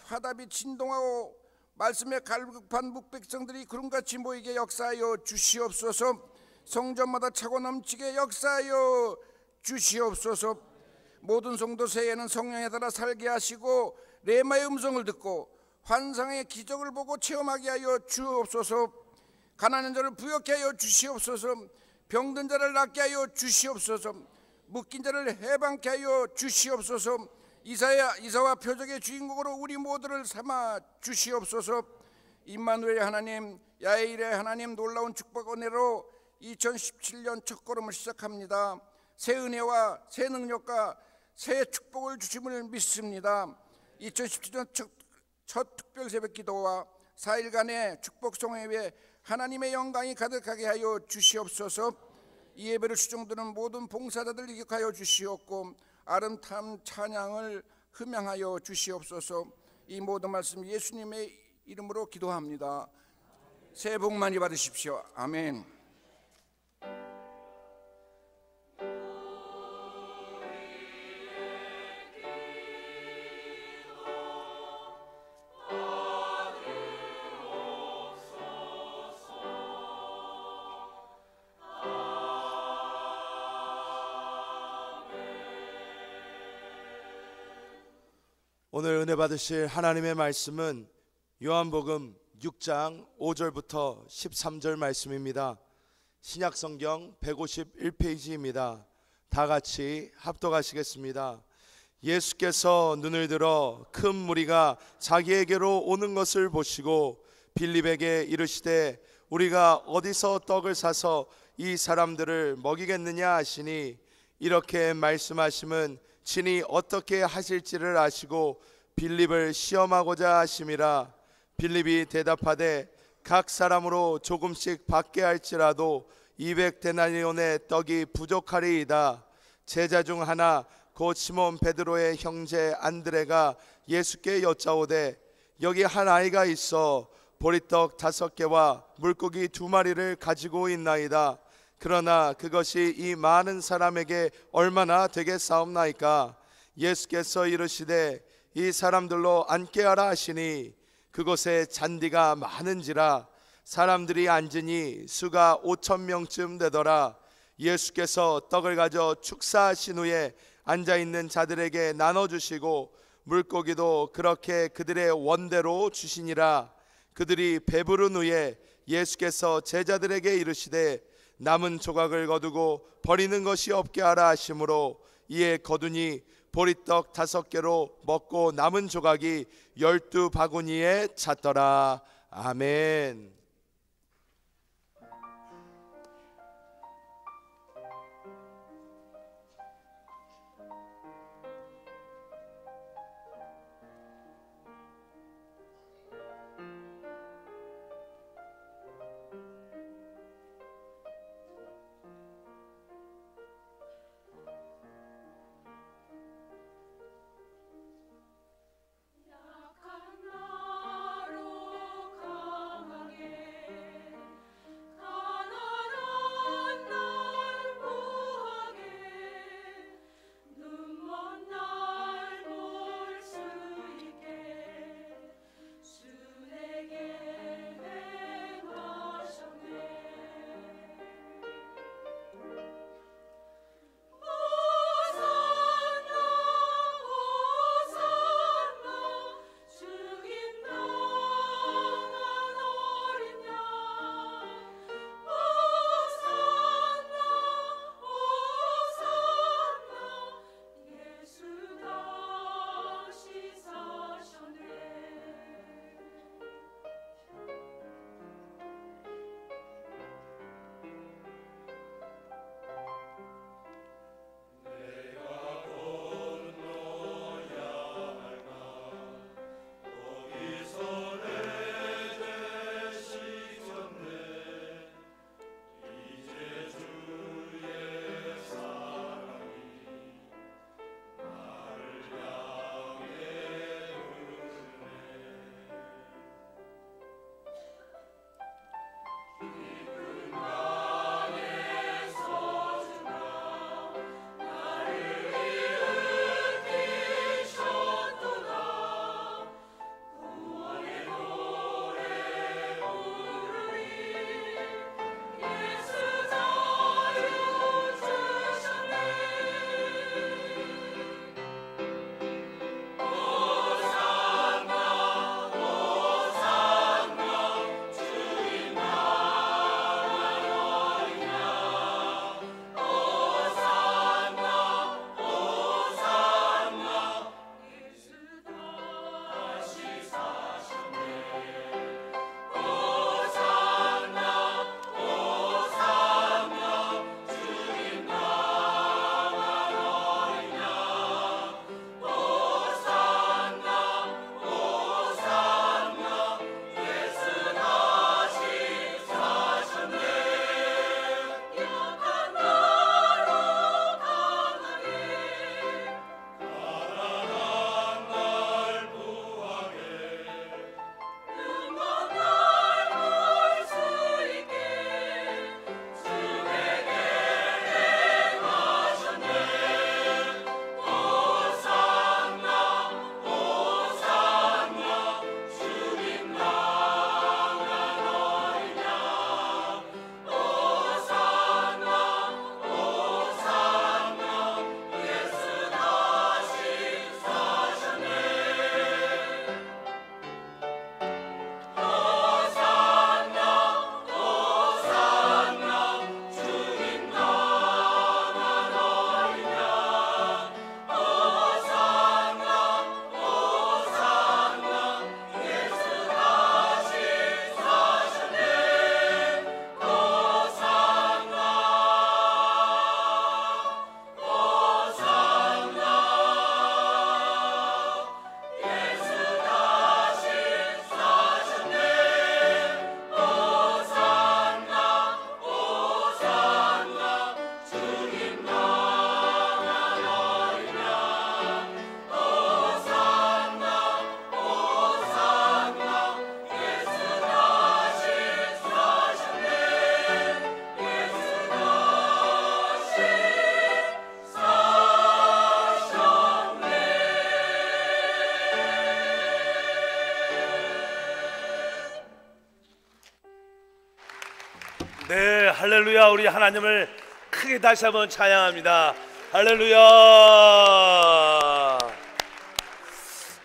화답이 진동하고 말씀에 갈급한 묵백성들이 구름같이 모이게 역사하여 주시옵소서. 성전마다 차고 넘치게 역사하여 주시옵소서. 모든 성도 세계는 성령에 따라 살게 하시고 레마의 음성을 듣고 환상의 기적을 보고 체험하게 하여 주옵소서. 가난한 자를 부욕케 하여 주시옵소서. 병든 자를 낫게 하여 주시옵소서. 묶인 자를 해방케 하여 주시옵소서. 이사와 표적의 주인공으로 우리 모두를 삼아 주시옵소서. 임마누엘의 하나님, 야일의 하나님, 놀라운 축복 은혜로 2017년 첫걸음을 시작합니다. 새 은혜와 새 능력과 새 축복을 주심을 믿습니다. 2017년 첫 특별 새벽 기도와 4일간의 축복 성회에 하나님의 영광이 가득하게 하여 주시옵소서. 이 예배를 수종드는 모든 봉사자들 기억하여 주시옵고 아름다운 찬양을 흠양하여 주시옵소서. 이 모든 말씀 예수님의 이름으로 기도합니다. 새해 복 많이 받으십시오. 아멘. 오늘 은혜 받으실 하나님의 말씀은 요한복음 6장 5절부터 13절 말씀입니다. 신약성경 151페이지입니다. 다 같이 합독하시겠습니다. 예수께서 눈을 들어 큰 무리가 자기에게로 오는 것을 보시고 빌립에게 이르시되 우리가 어디서 떡을 사서 이 사람들을 먹이겠느냐 하시니 이렇게 말씀하심은 친히 어떻게 하실지를 아시고 빌립을 시험하고자 하심이라. 빌립이 대답하되 각 사람으로 조금씩 받게 할지라도 200데나리온의 떡이 부족하리이다. 제자 중 하나 곧 시몬 베드로의 형제 안드레가 예수께 여짜오되 여기 한 아이가 있어 보리떡 5개와 물고기 2마리를 가지고 있나이다. 그러나 그것이 이 많은 사람에게 얼마나 되겠사옵나이까? 예수께서 이르시되 이 사람들로 앉게 하라 하시니 그곳에 잔디가 많은지라 사람들이 앉으니 수가 5,000명쯤 되더라. 예수께서 떡을 가져 축사하신 후에 앉아있는 자들에게 나눠주시고 물고기도 그렇게 그들의 원대로 주시니라. 그들이 배부른 후에 예수께서 제자들에게 이르시되 남은 조각을 거두고 버리는 것이 없게 하라 하시므로 이에 거두니 보리떡 5개로 먹고 남은 조각이 12바구니에 찼더라. 아멘. 약한 나로 강하게 네, 할렐루야. 우리 하나님을 크게 다시 한번 찬양합니다. 할렐루야,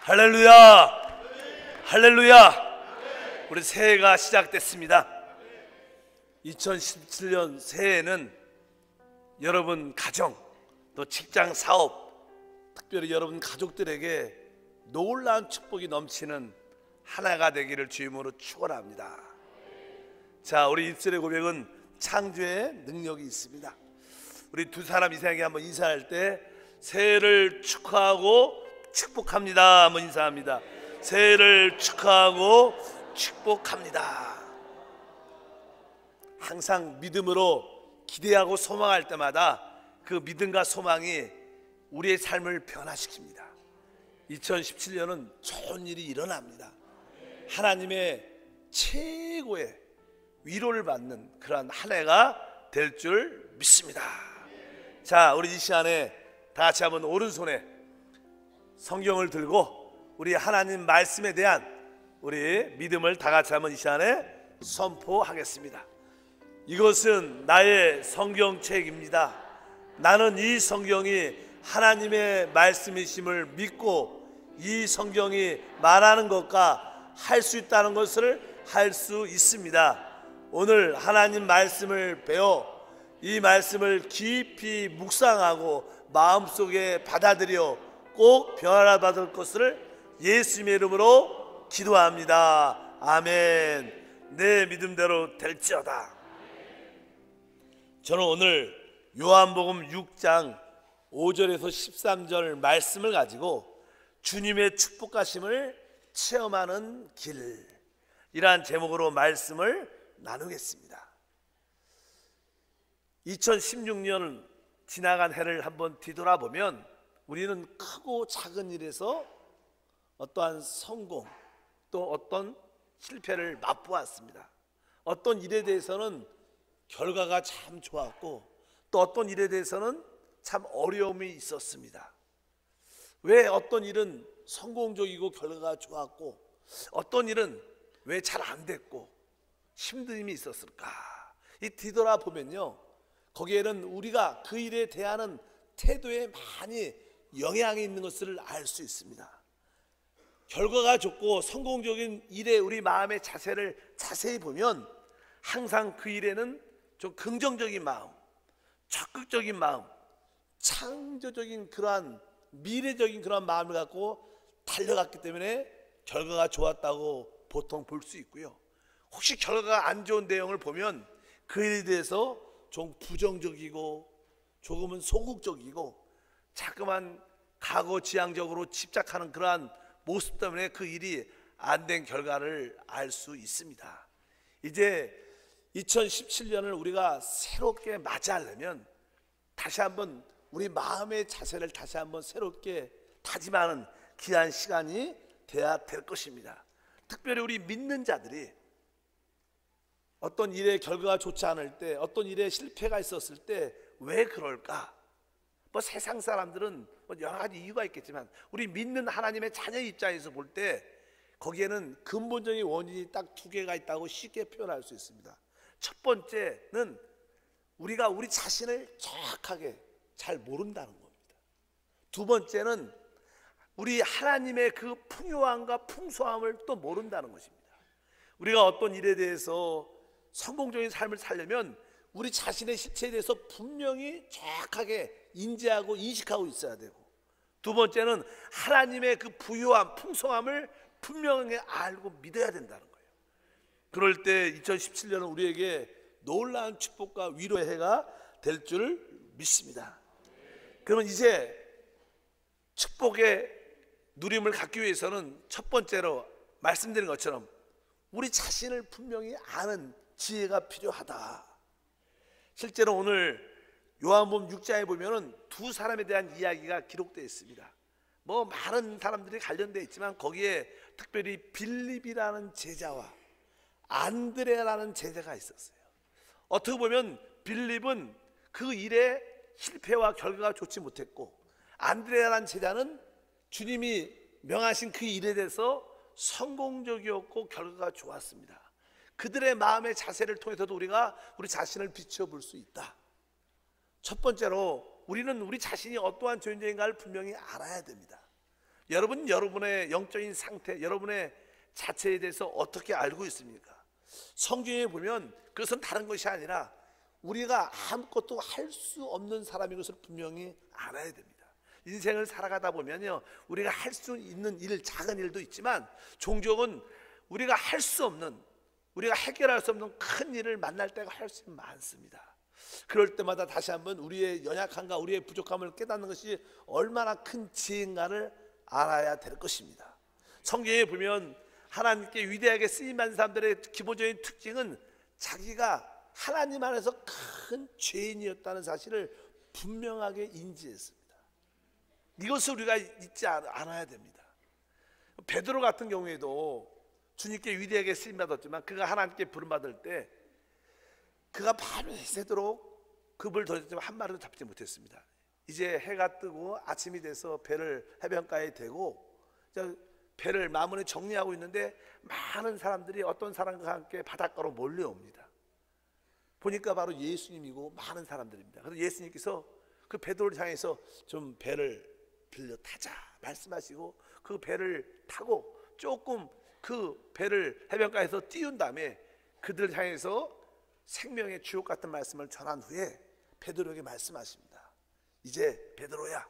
할렐루야, 할렐루야. 우리 새해가 시작됐습니다. 2017년 새해에는 여러분 가정, 또 직장, 사업, 특별히 여러분 가족들에게 놀라운 축복이 넘치는 하나가 되기를 주임으로 축원합니다. 자, 우리 입술의 고백은 창조의 능력이 있습니다. 우리 두 사람 이상에게 한번 인사할 때 새해를 축하하고 축복합니다 한번 인사합니다. 새해를 축하하고 축복합니다. 항상 믿음으로 기대하고 소망할 때마다 그 믿음과 소망이 우리의 삶을 변화시킵니다. 2017년은 좋은 일이 일어납니다. 하나님의 최고의 위로를 받는 그런 한 해가 될 줄 믿습니다. 자, 우리 이 시간에 다 같이 한번 오른손에 성경을 들고 우리 하나님 말씀에 대한 우리 믿음을 다 같이 한번 이 시간에 선포하겠습니다. 이것은 나의 성경책입니다. 나는 이 성경이 하나님의 말씀이심을 믿고 이 성경이 말하는 것과 할 수 있다는 것을 할 수 있습니다. 오늘 하나님 말씀을 배워 이 말씀을 깊이 묵상하고 마음속에 받아들여 꼭 변화받을 것을 예수님의 이름으로 기도합니다. 아멘. 내 믿음대로 될지어다. 저는 오늘 요한복음 6장 5절에서 13절 말씀을 가지고 주님의 축복하심을 체험하는 길이란 제목으로 말씀을 나누겠습니다. 2016년 지나간 해를 한번 뒤돌아보면 우리는 크고 작은 일에서 어떠한 성공 또 어떤 실패를 맛보았습니다. 어떤 일에 대해서는 결과가 참 좋았고 또 어떤 일에 대해서는 참 어려움이 있었습니다. 왜 어떤 일은 성공적이고 결과가 좋았고 어떤 일은 왜 잘 안 됐고 힘듦이 있었을까? 이 뒤돌아보면요, 거기에는 우리가 그 일에 대하는 태도에 많이 영향이 있는 것을 알 수 있습니다. 결과가 좋고 성공적인 일에 우리 마음의 자세를 자세히 보면 항상 그 일에는 좀 긍정적인 마음, 적극적인 마음, 창조적인 그러한 미래적인 그런 마음을 갖고 달려갔기 때문에 결과가 좋았다고 보통 볼 수 있고요. 혹시 결과가 안 좋은 내용을 보면 그 일에 대해서 좀 부정적이고 조금은 소극적이고 자꾸만 가고지향적으로 집착하는 그러한 모습 때문에 그 일이 안 된 결과를 알 수 있습니다. 이제 2017년을 우리가 새롭게 맞이하려면 다시 한번 우리 마음의 자세를 다시 한번 새롭게 다짐하는 귀한 시간이 돼야 될 것입니다. 특별히 우리 믿는 자들이 어떤 일의 결과가 좋지 않을 때, 어떤 일에 실패가 있었을 때 왜 그럴까? 뭐 세상 사람들은 뭐 여러 가지 이유가 있겠지만 우리 믿는 하나님의 자녀 입장에서 볼 때 거기에는 근본적인 원인이 딱 두 개가 있다고 쉽게 표현할 수 있습니다. 첫 번째는 우리가 우리 자신을 정확하게 잘 모른다는 겁니다. 두 번째는 우리 하나님의 그 풍요함과 풍성함을 또 모른다는 것입니다. 우리가 어떤 일에 대해서 성공적인 삶을 살려면 우리 자신의 실체에 대해서 분명히 정확하게 인지하고 인식하고 있어야 되고, 두 번째는 하나님의 그 부유함, 풍성함을 분명하게 알고 믿어야 된다는 거예요. 그럴 때 2017년은 우리에게 놀라운 축복과 위로의 해가 될 줄 믿습니다. 그러면 이제 축복의 누림을 갖기 위해서는 첫 번째로 말씀드린 것처럼 우리 자신을 분명히 아는 지혜가 필요하다. 실제로 오늘 요한복음 6장에 보면은 두 사람에 대한 이야기가 기록되어 있습니다. 뭐 많은 사람들이 관련되어 있지만 거기에 특별히 빌립이라는 제자와 안드레라는 제자가 있었어요. 어떻게 보면 빌립은 그 일에 실패와 결과가 좋지 못했고, 안드레라는 제자는 주님이 명하신 그 일에 대해서 성공적이었고 결과가 좋았습니다. 그들의 마음의 자세를 통해서도 우리가 우리 자신을 비춰볼 수 있다. 첫 번째로 우리는 우리 자신이 어떠한 존재인가를 분명히 알아야 됩니다. 여러분, 여러분의 영적인 상태, 여러분의 자체에 대해서 어떻게 알고 있습니까? 성경에 보면 그것은 다른 것이 아니라 우리가 아무것도 할 수 없는 사람인 것을 분명히 알아야 됩니다. 인생을 살아가다 보면요, 우리가 할 수 있는 일, 작은 일도 있지만 종종은 우리가 할 수 없는, 우리가 해결할 수 없는 큰 일을 만날 때가 훨씬 많습니다. 그럴 때마다 다시 한번 우리의 연약함과 우리의 부족함을 깨닫는 것이 얼마나 큰 지혜인가를 알아야 될 것입니다. 성경에 보면 하나님께 위대하게 쓰임받는 사람들의 기본적인 특징은 자기가 하나님 안에서 큰 죄인이었다는 사실을 분명하게 인지했습니다. 이것을 우리가 잊지 않아야 됩니다. 베드로 같은 경우에도 주님께 위대하게 쓰임받았지만 그가 하나님께 부름받을 때 그가 밤새도록 급을 던졌지만 한 마리도 잡지 못했습니다. 이제 해가 뜨고 아침이 돼서 배를 해변가에 대고 배를 마무리 정리하고 있는데 많은 사람들이 어떤 사람과 함께 바닷가로 몰려옵니다. 보니까 바로 예수님이고 많은 사람들입니다. 그래서 예수님께서 그 베드로를 향해서 좀 배를 빌려 타자 말씀하시고 그 배를 타고 조금 그 배를 해변가에서 띄운 다음에 그들을 향해서 생명의 주옥 같은 말씀을 전한 후에 베드로에게 말씀하십니다. 이제 베드로야,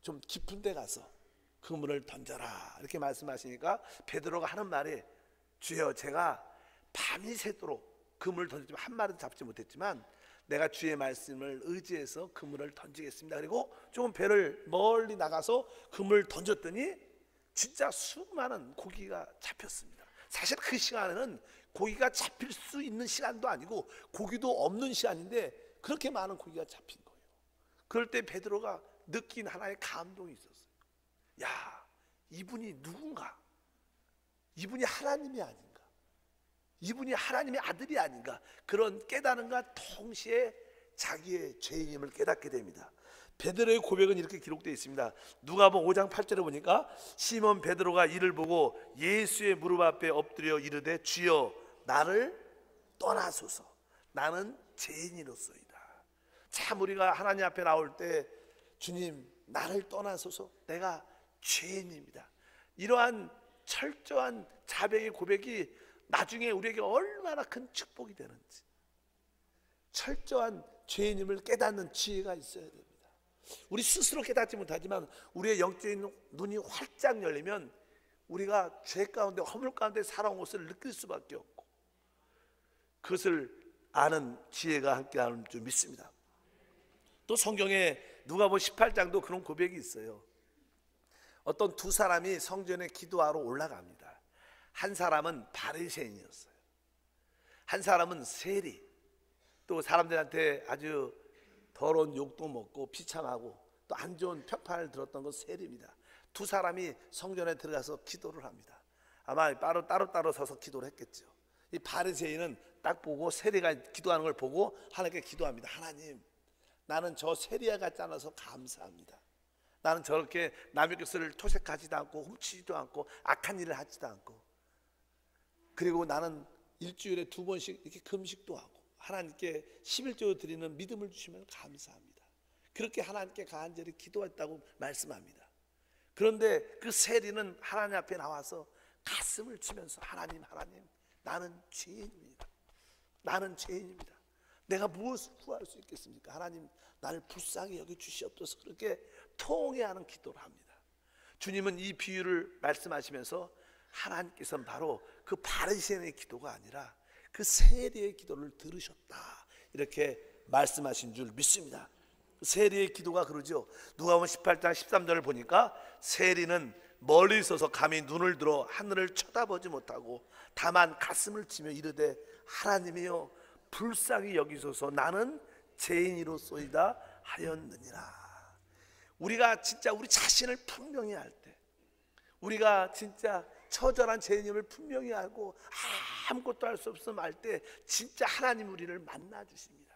좀 깊은 데 가서 그물을 던져라 이렇게 말씀하시니까 베드로가 하는 말이, 주여, 제가 밤이 새도록 그물을 던지지만 한 마리도 잡지 못했지만 내가 주의 말씀을 의지해서 그물을 던지겠습니다. 그리고 조금 배를 멀리 나가서 그물을 던졌더니 진짜 수많은 고기가 잡혔습니다. 사실 그 시간에는 고기가 잡힐 수 있는 시간도 아니고 고기도 없는 시간인데 그렇게 많은 고기가 잡힌 거예요. 그럴 때 베드로가 느낀 하나의 감동이 있었어요. 야, 이분이 누군가? 이분이 하나님이 아닌가? 이분이 하나님의 아들이 아닌가? 그런 깨달음과 동시에 자기의 죄인임을 깨닫게 됩니다. 베드로의 고백은 이렇게 기록되어 있습니다. 누가복음 5장 8절에 보니까 시몬 베드로가 이를 보고 예수의 무릎 앞에 엎드려 이르되 주여 나를 떠나소서, 나는 죄인이로소이다. 참 우리가 하나님 앞에 나올 때 주님 나를 떠나소서, 내가 죄인입니다. 이러한 철저한 자백의 고백이 나중에 우리에게 얼마나 큰 축복이 되는지, 철저한 죄인임을 깨닫는 지혜가 있어야 됩니다. 우리 스스로 깨닫지 못하지만 우리의 영적인 눈이 활짝 열리면 우리가 죄 가운데 허물 가운데 살아온 것을 느낄 수밖에 없고 그것을 아는 지혜가 함께하는 줄 믿습니다. 또 성경에 누가복음 18장도 그런 고백이 있어요. 어떤 두 사람이 성전에 기도하러 올라갑니다. 한 사람은 바리새인이었어요. 한 사람은 세리, 또 사람들한테 아주 더러운 욕도 먹고 비참하고 또 안 좋은 편판을 들었던 건 세리입니다. 두 사람이 성전에 들어가서 기도를 합니다. 아마 따로따로 서서 기도를 했겠죠. 이 바리새인은 딱 보고 세리가 기도하는 걸 보고 하나님께 기도합니다. 하나님, 나는 저 세리와 같지 않아서 감사합니다. 나는 저렇게 남의 것을 토색하지도 않고 훔치지도 않고 악한 일을 하지도 않고, 그리고 나는 일주일에 2번씩 이렇게 금식도 하고 하나님께 11조 드리는 믿음을 주시면 감사합니다. 그렇게 하나님께 간절히 기도했다고 말씀합니다. 그런데 그 세리는 하나님 앞에 나와서 가슴을 치면서 하나님, 나는 죄인입니다. 나는 죄인입니다. 내가 무엇을 구할 수 있겠습니까? 하나님, 나를 불쌍히 여겨 주시옵소서. 그렇게 통회하는 기도를 합니다. 주님은 이 비유를 말씀하시면서 하나님께서는 바로 그 바리새인의 기도가 아니라 그 세리의 기도를 들으셨다, 이렇게 말씀하신 줄 믿습니다. 세리의 기도가 그러죠. 누가복음 18장 13절을 보니까 세리는 멀리 있어서 감히 눈을 들어 하늘을 쳐다보지 못하고 다만 가슴을 치며 이르되 하나님이여 불쌍히 여기소서, 나는 죄인이로소이다 하였느니라. 우리가 진짜 우리 자신을 분명히 알 때, 우리가 진짜 처절한 죄인임을 분명히 알고 아무것도 할 수 없음을 알 때 진짜 하나님 우리를 만나 주십니다.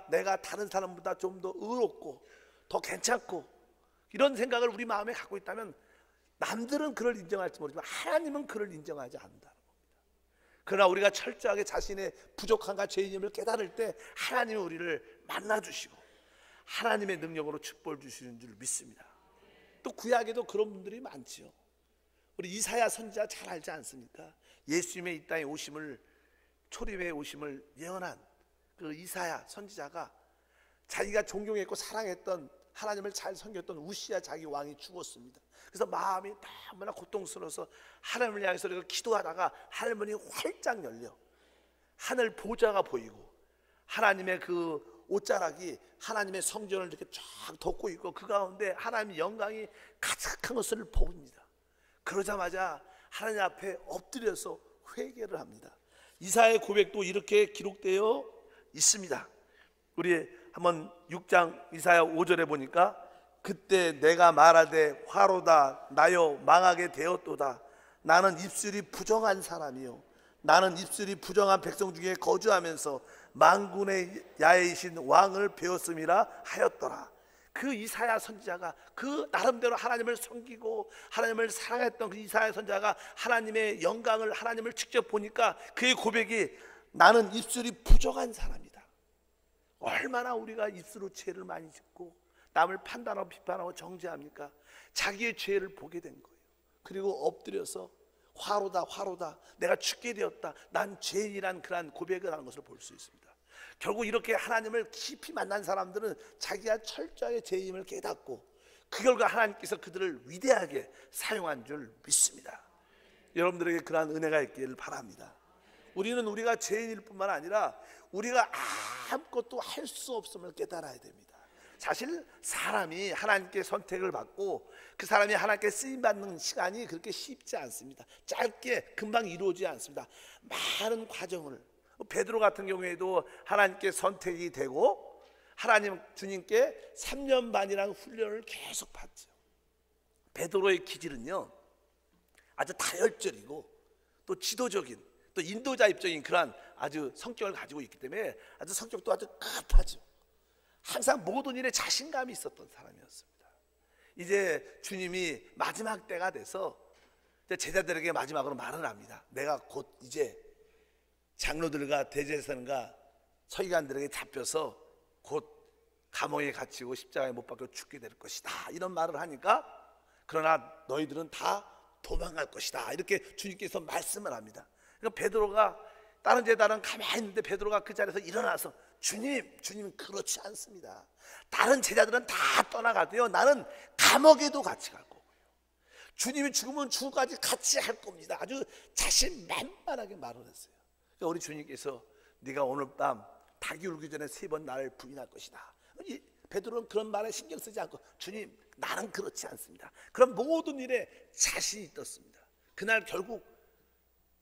내가 다른 사람보다 좀 더 의롭고 더 괜찮고 이런 생각을 우리 마음에 갖고 있다면 남들은 그를 인정할지 모르지만 하나님은 그를 인정하지 않는다는 겁니다. 그러나 우리가 철저하게 자신의 부족함과 죄인임을 깨달을 때 하나님이 우리를 만나주시고 하나님의 능력으로 축복을 주시는 줄 믿습니다. 또 구약에도 그런 분들이 많지요. 우리 이사야 선지자 잘 알지 않습니까? 예수님의 이 땅에 오심을, 초림의 오심을 예언한 그 이사야 선지자가 자기가 존경했고 사랑했던, 하나님을 잘 섬겼던 우시야 자기 왕이 죽었습니다. 그래서 마음이 너무나 고통스러워서 하나님을 향해서 기도하다가 하늘 문이 활짝 열려 하늘 보좌가 보이고 하나님의 그 옷자락이 하나님의 성전을 이렇게 쫙 덮고 있고 그 가운데 하나님의 영광이 가득한 것을 봅니다. 그러자마자 하나님 앞에 엎드려서 회개를 합니다. 이사야의 고백도 이렇게 기록되어 있습니다. 우리 한번 6장 이사야 5절에 보니까 그때 내가 말하되 화로다 나여 망하게 되었도다. 나는 입술이 부정한 사람이요 나는 입술이 부정한 백성 중에 거주하면서 만군의 야훼이신 왕을 배웠음이라 하였더라. 그 이사야 선지자가 그 나름대로 하나님을 섬기고 하나님을 사랑했던 그 이사야 선지자가 하나님의 영광을, 하나님을 직접 보니까 그의 고백이 나는 입술이 부정한 사람이다. 얼마나 우리가 입술로 죄를 많이 짓고 남을 판단하고 비판하고 정죄합니까? 자기의 죄를 보게 된 거예요. 그리고 엎드려서 화로다 화로다 내가 죽게 되었다, 난 죄인이란 그러한 고백을 하는 것을 볼 수 있습니다. 결국 이렇게 하나님을 깊이 만난 사람들은 자기가 철저하게 죄임을 깨닫고 그 결과 하나님께서 그들을 위대하게 사용한 줄 믿습니다. 여러분들에게 그러한 은혜가 있기를 바랍니다. 우리는 우리가 죄인일 뿐만 아니라 우리가 아무것도 할 수 없음을 깨달아야 됩니다. 사실 사람이 하나님께 선택을 받고 그 사람이 하나님께 쓰임받는 시간이 그렇게 쉽지 않습니다. 짧게 금방 이루어지지 않습니다. 많은 과정을, 베드로 같은 경우에도 하나님께 선택이 되고 하나님 주님께 3년 반이라는 훈련을 계속 받죠. 베드로의 기질은요 아주 다혈질이고 또 지도적인, 또 인도자 입적인 그러한 아주 성격을 가지고 있기 때문에 아주 성격도 아주 급하죠. 항상 모든 일에 자신감이 있었던 사람이었습니다. 이제 주님이 마지막 때가 돼서 제자들에게 마지막으로 말을 합니다. 내가 곧 이제 장로들과 대제사장과 서기관들에게 잡혀서 곧 감옥에 갇히고 십자가에 못 박혀 죽게 될 것이다, 이런 말을 하니까 그러나 너희들은 다 도망갈 것이다, 이렇게 주님께서 말씀을 합니다. 그러니까 베드로가, 다른 제자들은 가만히 있는데 베드로가 그 자리에서 일어나서 주님은 그렇지 않습니다. 다른 제자들은 다 떠나가도요 나는 감옥에도 같이 갈 거고요, 주님이 죽으면 죽음까지 같이 할 겁니다. 아주 자신만만하게 말을 했어요. 그러니까 우리 주님께서 네가 오늘 밤 닭이 울기 전에 3번 나를 부인할 것이다. 베드로는 그런 말에 신경 쓰지 않고 주님 나는 그렇지 않습니다. 그런 모든 일에 자신이 떴습니다. 그날 결국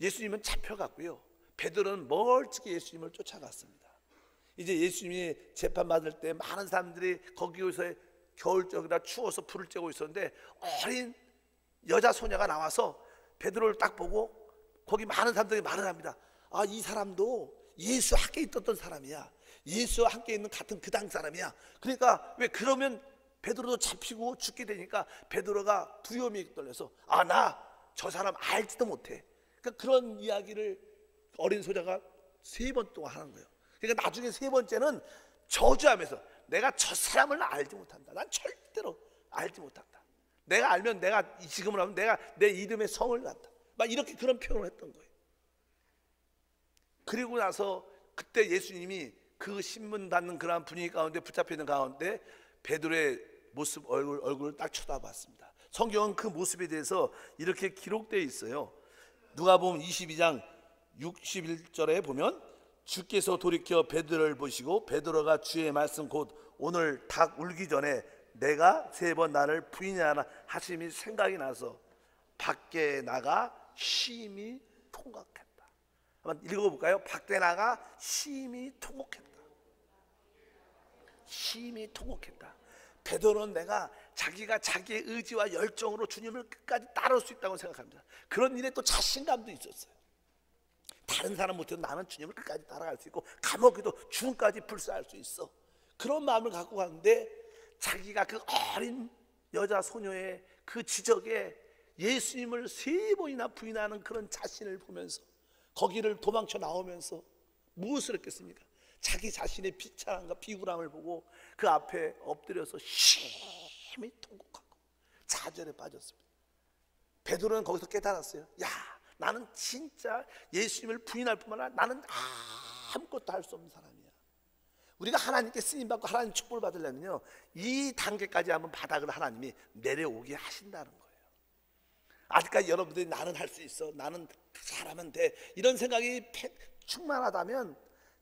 예수님은 잡혀갔고요, 베드로는 멀찍이 예수님을 쫓아갔습니다. 이제 예수님이 재판받을 때 많은 사람들이 거기서 겨울적이라 추워서 불을 쬐고 있었는데 어린 여자 소녀가 나와서 베드로를 딱 보고 거기 많은 사람들이 말을 합니다. 아, 이 사람도 예수 함께 있었던 사람이야, 예수와 함께 있는 같은 그 당 사람이야. 그러니까 왜 그러면 베드로도 잡히고 죽게 되니까 베드로가 두려움이 떨려서 아, 나 저 사람 알지도 못해. 그러니까 그런 이야기를 어린 소녀가 3번 동안 하는 거예요. 그러니까 나중에 3번째는 저주하면서 내가 저 사람을 알지 못한다, 난 절대로 알지 못한다, 내가 알면 내가 지금을 하면 내가 내 이름의 성을 갖다, 막 이렇게 그런 표현을 했던 거예요. 그리고 나서 그때 예수님이 그 신문 받는 그런 분위기 가운데 붙잡혀 있는 가운데 베드로의 모습, 얼굴을 딱 쳐다봤습니다. 성경은 그 모습에 대해서 이렇게 기록되어 있어요. 누가복음 22장 61절에 보면 주께서 돌이켜 베드로를 보시고 베드로가 주의 말씀 곧 오늘 닭 울기 전에 내가 3번 나를 부인하나 하심이 생각이 나서 밖에 나가 심히 통곡했다. 한번 읽어볼까요? 밖에 나가 심히 통곡했다. 심히 통곡했다. 베드로는 내가 자기가 자기의 의지와 열정으로 주님을 끝까지 따를 수 있다고 생각합니다. 그런 일에 또 자신감도 있었어요. 다른 사람 못해도 나는 주님을 끝까지 따라갈 수 있고 감옥에도 죽음까지 불사할 수 있어. 그런 마음을 갖고 가는데 자기가 그 어린 여자 소녀의 그 지적에 예수님을 3번이나 부인하는 그런 자신을 보면서 거기를 도망쳐 나오면서 무엇을 했겠습니까? 자기 자신의 비참함과 비굴함을 보고 그 앞에 엎드려서 심히 통곡하고 좌절에 빠졌습니다. 베드로는 거기서 깨달았어요. 야, 나는 진짜 예수님을 부인할 뿐만 아니라 나는 아무것도 할 수 없는 사람이야. 우리가 하나님께 쓰임받고 하나님 축복을 받으려면요, 이 단계까지 한번 바닥을 하나님이 내려오게 하신다는 거예요. 아직까지 여러분들이 나는 할 수 있어, 나는 잘하면 돼, 이런 생각이 충만하다면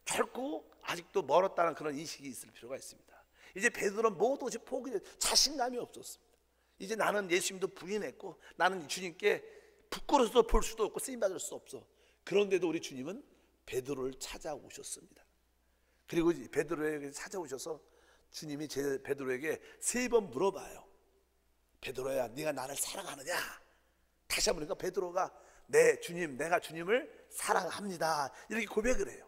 결코 아직도 멀었다는 그런 인식이 있을 필요가 있습니다. 이제 베드로는 모든 것이 포기돼 자신감이 없었습니다. 이제 나는 예수님도 부인했고 나는 주님께 부끄러워서 볼 수도 없고 쓰임받을 수 없어. 그런데도 우리 주님은 베드로를 찾아오셨습니다. 그리고 베드로에게 찾아오셔서 주님이 베드로에게 3번 물어봐요. 베드로야, 네가 나를 사랑하느냐? 다시 한번. 그러니까 베드로가 네 주님, 내가 주님을 사랑합니다, 이렇게 고백을 해요.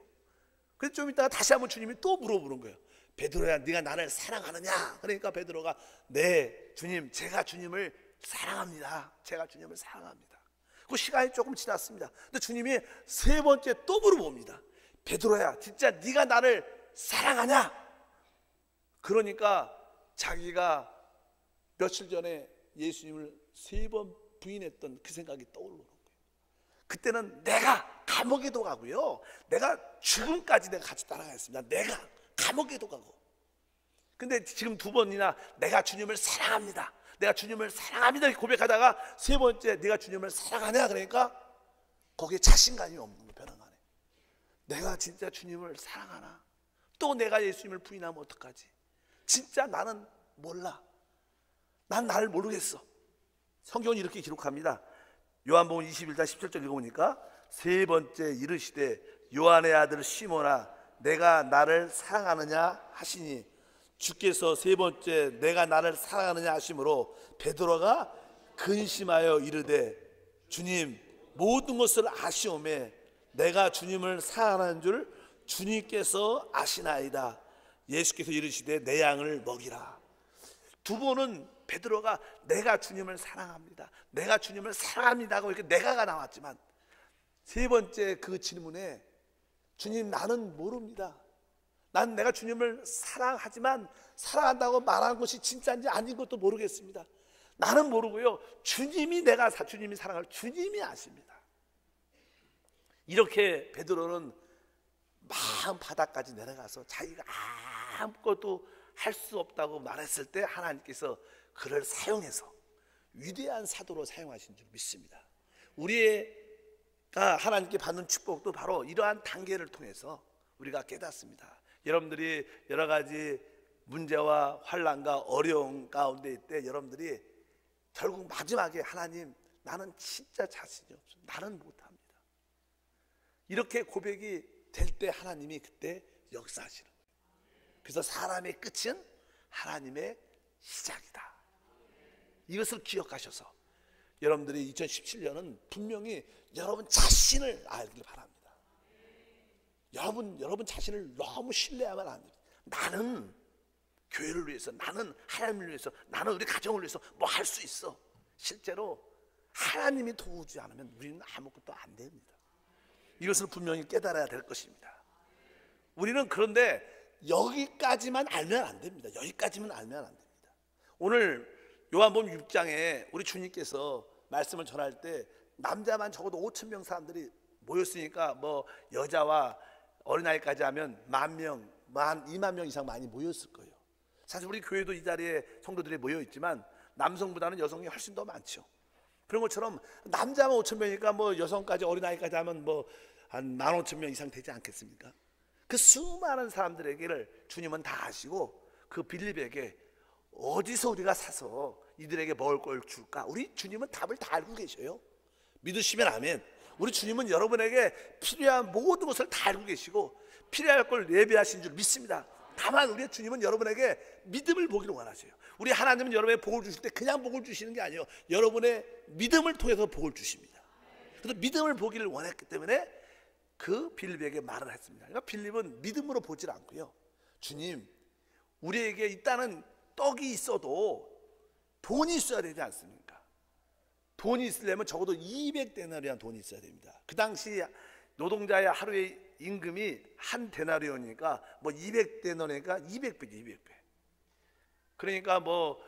그래서 좀 이따가 다시 한번 주님이 또 물어보는 거예요. 베드로야, 네가 나를 사랑하느냐? 그러니까 베드로가 네 주님, 제가 주님을 사랑합니다. 제가 주님을 사랑합니다. 그 시간이 조금 지났습니다. 근데 주님이 3번째 또 물어봅니다. 베드로야, 진짜 네가 나를 사랑하냐? 그러니까 자기가 며칠 전에 예수님을 3번 부인했던 그 생각이 떠오르는 거예요. 그때는 내가 감옥에도 가고요, 내가 죽음까지 내가 같이 따라가겠습니다. 내가 감옥에도 가고. 근데 지금 2번이나 내가 주님을 사랑합니다, 내가 주님을 사랑합니다 이렇게 고백하다가 3번째 네가 주님을 사랑하냐? 그러니까 거기에 자신감이 없는 거예요. 변화가. 내가 진짜 주님을 사랑하나? 또 내가 예수님을 부인하면 어떡하지? 진짜 나는 몰라. 난 나를 모르겠어. 성경은 이렇게 기록합니다. 요한복음 21장 17절 읽어보니까 3번째 이르시되 요한의 아들 시몬아, 내가 나를 사랑하느냐 하시니, 주께서 3번째 내가 나를 사랑하느냐 하심으로 베드로가 근심하여 이르되 주님, 모든 것을 아시오매 내가 주님을 사랑하는 줄 주님께서 아시나이다. 예수께서 이르시되 내 양을 먹이라. 2번은 베드로가 내가 주님을 사랑합니다, 내가 주님을 사랑합니다 하고 이렇게 내가가 나왔지만 3번째 그 질문에 주님, 나는 모릅니다. 난 내가 주님을 사랑하지만 사랑한다고 말하는 것이 진짜인지 아닌 것도 모르겠습니다. 나는 모르고요, 주님이 주님이 사랑할 주님이 아십니다. 이렇게 베드로는 마음 바닥까지 내려가서 자기가 아무것도 할 수 없다고 말했을 때 하나님께서 그를 사용해서 위대한 사도로 사용하신 줄 믿습니다. 우리가 하나님께 받는 축복도 바로 이러한 단계를 통해서 우리가 깨닫습니다. 여러분들이 여러 가지 문제와 환난과 어려움 가운데 있을 때 여러분들이 결국 마지막에 하나님, 나는 진짜 자신이 없어, 나는 못합니다, 이렇게 고백이 될 때 하나님이 그때 역사하시는 거예요. 그래서 사람의 끝은 하나님의 시작이다. 이것을 기억하셔서 여러분들이 2017년은 분명히 여러분 자신을 알길 바랍니다. 여러분 자신을 너무 신뢰하면 안 됩니다. 나는 교회를 위해서, 나는 하나님을 위해서, 나는 우리 가정을 위해서 뭐 할 수 있어. 실제로 하나님이 도우지 않으면 우리는 아무것도 안 됩니다. 이것을 분명히 깨달아야 될 것입니다. 우리는 그런데 여기까지만 알면 안 됩니다. 여기까지만 알면 안 됩니다. 오늘 요한복음 6장에 우리 주님께서 말씀을 전할 때 남자만 적어도 5,000명 사람들이 모였으니까 뭐 여자와 어린아이까지 하면 10,000명, 20,000명 이상 많이 모였을 거예요. 사실 우리 교회도 이 자리에 성도들이 모여 있지만 남성보다는 여성이 훨씬 더 많죠. 그런 것처럼 남자만 5,000명이니까 뭐 여성까지 어린아이까지 하면 뭐 한 15,000명 이상 되지 않겠습니까? 그 수많은 사람들에게를 주님은 다 아시고 그 빌립에게 어디서 우리가 사서 이들에게 먹을 걸 줄까? 우리 주님은 답을 다 알고 계셔요. 믿으시면 아멘. 우리 주님은 여러분에게 필요한 모든 것을 다 알고 계시고 필요할 걸 예비하신 줄 믿습니다. 다만 우리 주님은 여러분에게 믿음을 보기를 원하세요. 우리 하나님은 여러분에게 복을 주실 때 그냥 복을 주시는 게 아니에요. 여러분의 믿음을 통해서 복을 주십니다. 그래서 믿음을 보기를 원했기 때문에 그 빌립에게 말을 했습니다. 그러니까 빌립은 믿음으로 보질 않고요, 주님, 우리에게 일단은 떡이 있어도 돈이 있어야 되지 않습니까? 돈이 있으려면 적어도 200데나리안 돈이 있어야 됩니다. 그 당시 노동자의 하루의 임금이 한 데나리온이니까 뭐 200데나리온이니까 200배지 200배. 그러니까 뭐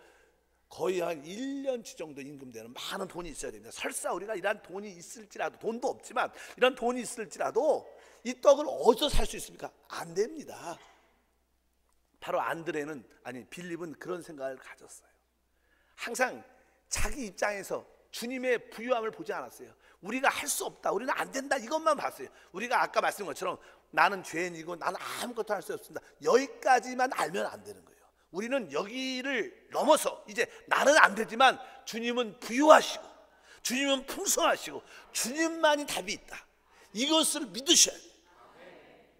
거의 한 1년치 정도 임금 되는 많은 돈이 있어야 됩니다. 설사 우리가 이런 돈이 있을지라도, 돈도 없지만 이런 돈이 있을지라도 이 떡을 어디서 살 수 있습니까? 안 됩니다. 바로 안드레는, 아니 빌립은 그런 생각을 가졌어요. 항상 자기 입장에서 주님의 부유함을 보지 않았어요. 우리가 할 수 없다, 우리는 안 된다, 이것만 봤어요. 우리가 아까 말씀드린 것처럼 나는 죄인이고 나는 아무것도 할 수 없습니다, 여기까지만 알면 안 되는 거예요. 우리는 여기를 넘어서 이제 나는 안 되지만 주님은 부유하시고 주님은 풍성하시고 주님만이 답이 있다, 이것을 믿으셔야 돼요.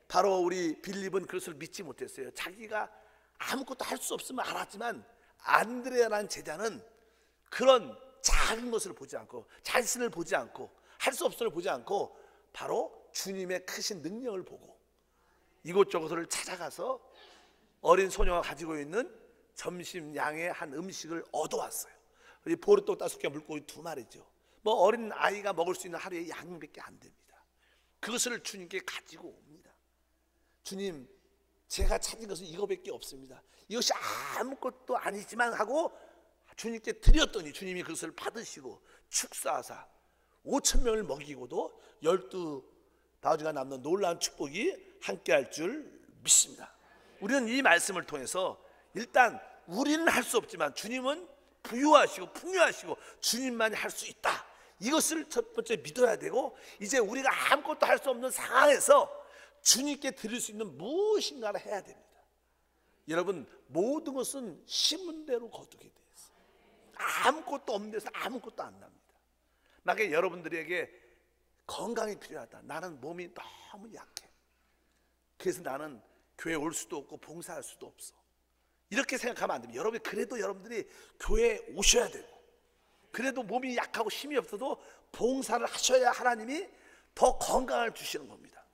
바로 우리 빌립은 그것을 믿지 못했어요. 자기가 아무것도 할 수 없음을 알았지만 안드레라는 제자는 그런 작은 것을 보지 않고 자신을 보지 않고 할 수 없음을 보지 않고 바로 주님의 크신 능력을 보고 이곳저곳을 찾아가서 어린 소녀가 가지고 있는 점심 양의 한 음식을 얻어왔어요. 보르떡 5개, 물고기 2마리죠. 뭐 어린 아이가 먹을 수 있는 하루의 양밖에 안 됩니다. 그것을 주님께 가지고 옵니다. 주님, 제가 찾은 것은 이거밖에 없습니다. 이것이 아무것도 아니지만 하고 주님께 드렸더니 주님이 그것을 받으시고 축사하사 5,000명을 먹이고도 12바구니가 남는 놀라운 축복이 함께할 줄 믿습니다. 우리는 이 말씀을 통해서 일단 우리는 할 수 없지만 주님은 부유하시고 풍요하시고 주님만이 할 수 있다, 이것을 첫 번째 믿어야 되고, 이제 우리가 아무것도 할 수 없는 상황에서 주님께 드릴 수 있는 무엇인가를 해야 됩니다. 여러분, 모든 것은 심은 대로 거두게 돼 있어요. 아무것도 없는 데서 아무것도 안 납니다. 만약에 여러분들에게 건강이 필요하다, 나는 몸이 너무 약해, 그래서 나는 교회 올 수도 없고 봉사할 수도 없어, 이렇게 생각하면 안 됩니다. 여러분, 그래도 여러분들이 교회에 오셔야 되고, 그래도 몸이 약하고 힘이 없어도 봉사를 하셔야 하나님이 더 건강을 주시는 겁니다.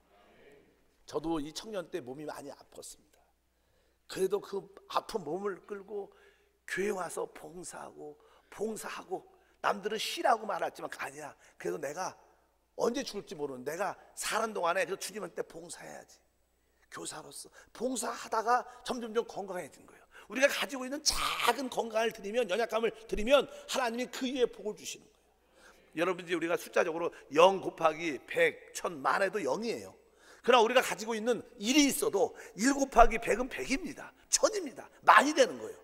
저도 이 청년 때 몸이 많이 아팠습니다. 그래도 그 아픈 몸을 끌고 교회 와서 봉사하고 남들은 쉬라고 말했지만 아니야, 그래도 내가 언제 죽을지 모르는, 내가 사는 동안에 그 주님한테 봉사해야지. 교사로서 봉사하다가 점점점 건강해진 거예요. 우리가 가지고 있는 작은 건강을 드리면, 연약감을 드리면 하나님이 그 위에 복을 주시는 거예요. 여러분, 이제 우리가 숫자적으로 0 곱하기 100, 1000, 만해도 0이에요. 그러나 우리가 가지고 있는 1이 있어도 1 곱하기 100은 100입니다. 1000입니다. 많이 되는 거예요.